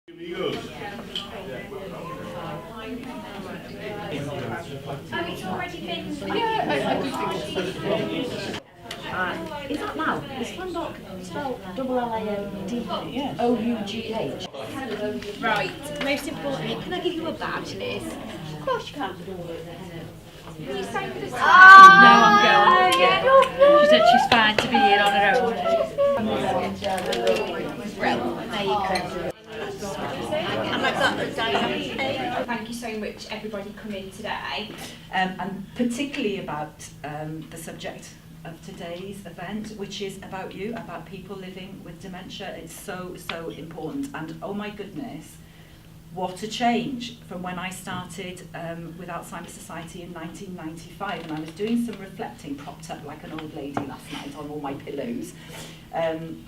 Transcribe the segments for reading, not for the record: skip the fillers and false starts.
Amigos. Oh, it's already been. Is that now? Is Flandok spelled L-A-N-D-O-U-G-H? Right, most importantly, can I give you a badge, Liz? Of course you can. Will you stay with us? No, I'm going. Yeah. She said she's fine to be here on her own. Well, there you go. And I've got the diary. Thank you so much, everybody, coming today. And particularly about the subject of today's event, which is about you, about people living with dementia. It's so, so important. And oh my goodness, what a change from when I started with Alzheimer's Society in 1995. And I was doing some reflecting, propped up like an old lady last night on all my pillows. And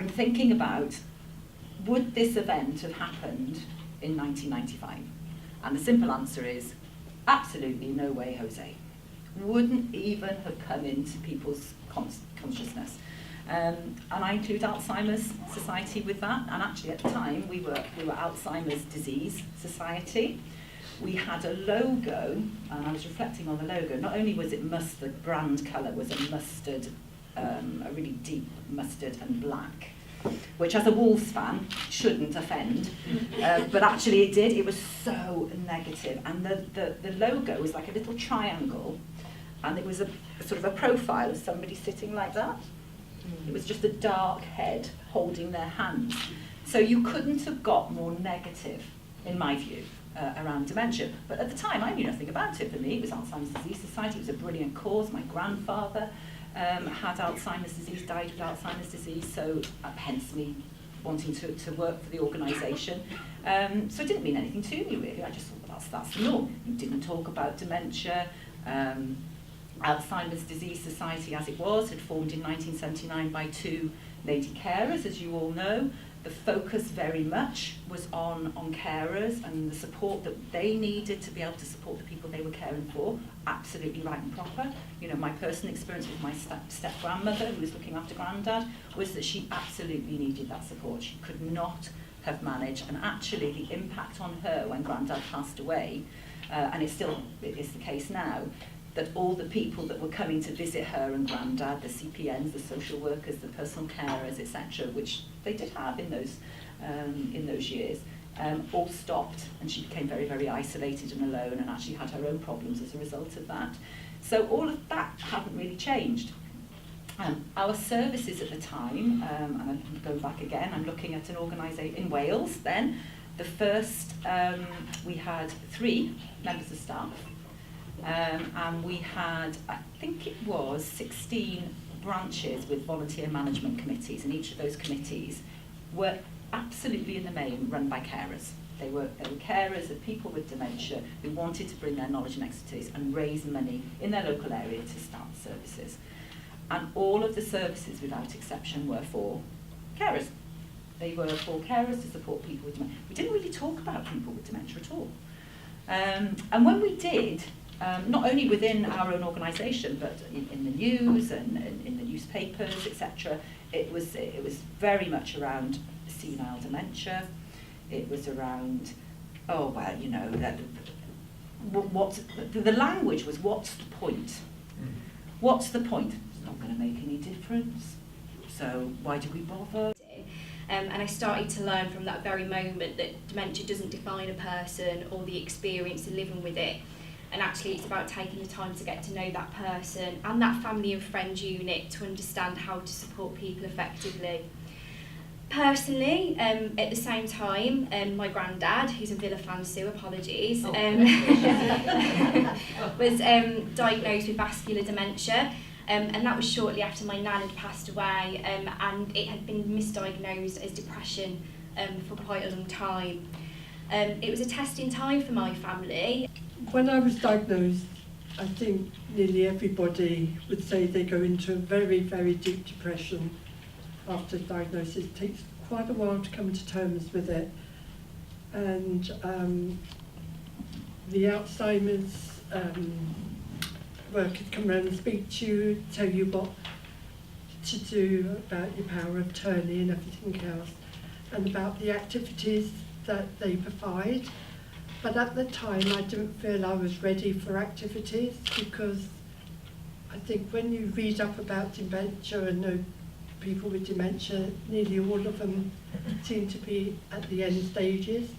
thinking about, would this event have happened in 1995? And the simple answer is, absolutely no way, Jose. Wouldn't even have come into people's consciousness. And I include Alzheimer's Society with that. And actually at the time, we were Alzheimer's Disease Society. We had a logo, and I was reflecting on the logo. Not only was it mustard, the brand colour was a mustard, a really deep mustard and black, which as a Wolves fan shouldn't offend, but actually it did. It was so negative, and the logo was like a little triangle, and it was a sort of a profile of somebody sitting like that. It was just a dark head holding their hands. So you couldn't have got more negative, in my view, around dementia. But at the time, I knew nothing about it. For me, it was Alzheimer's Disease Society. It was a brilliant cause. My grandfather had Alzheimer's disease, died with Alzheimer's disease, so hence me wanting to work for the organisation. So it didn't mean anything to me, really. I just thought, well, that's the norm. You didn't talk about dementia. Alzheimer's Disease Society, as it was, had formed in 1979 by two lady carers, as you all know. The focus very much was on carers and the support that they needed to be able to support the people they were caring for. Absolutely right and proper. You know, my personal experience with my step-grandmother, who was looking after Grandad, was that she absolutely needed that support. She could not have managed, and actually the impact on her when Grandad passed away, and it is the case now, that all the people that were coming to visit her and Grandad, the CPNs, the social workers, the personal carers, etc., which they did have in those years, all stopped, and she became very, very isolated and alone, and actually had her own problems as a result of that. So all of that hadn't really changed. Our services at the time, and I'm going back again, I'm looking at an organisation in Wales then. The first, we had 3 members of staff. And we had, I think it was 16 branches with volunteer management committees, and each of those committees were absolutely in the main run by carers. They were carers of people with dementia who wanted to bring their knowledge and expertise and raise money in their local area to start services. And all of the services, without exception, were for carers. They were for carers to support people with dementia. We didn't really talk about people with dementia at all. And when we did, not only within our own organisation, but in the news and in the newspapers, etc. It was very much around senile dementia. It was around, oh well, you know, the language was, what's the point? What's the point? It's not going to make any difference. So why do we bother? And I started to learn from that very moment that dementia doesn't define a person or the experience of living with it. And actually it's about taking the time to get to know that person and that family and friends unit to understand how to support people effectively. Personally, at the same time, my granddad, who's a Villa fan, so apologies, was diagnosed with vascular dementia, and that was shortly after my nan had passed away, and it had been misdiagnosed as depression for quite a long time. It was a testing time for my family. When I was diagnosed, I think nearly everybody would say they go into a very, very deep depression after diagnosis. It takes quite a while to come to terms with it. And the Alzheimer's workers come around and speak to you, tell you what to do about your power of attorney and everything else. and about the activities that they provide. But at the time I didn't feel I was ready for activities, because I think when you read up about dementia and know people with dementia, nearly all of them seem to be at the end stages.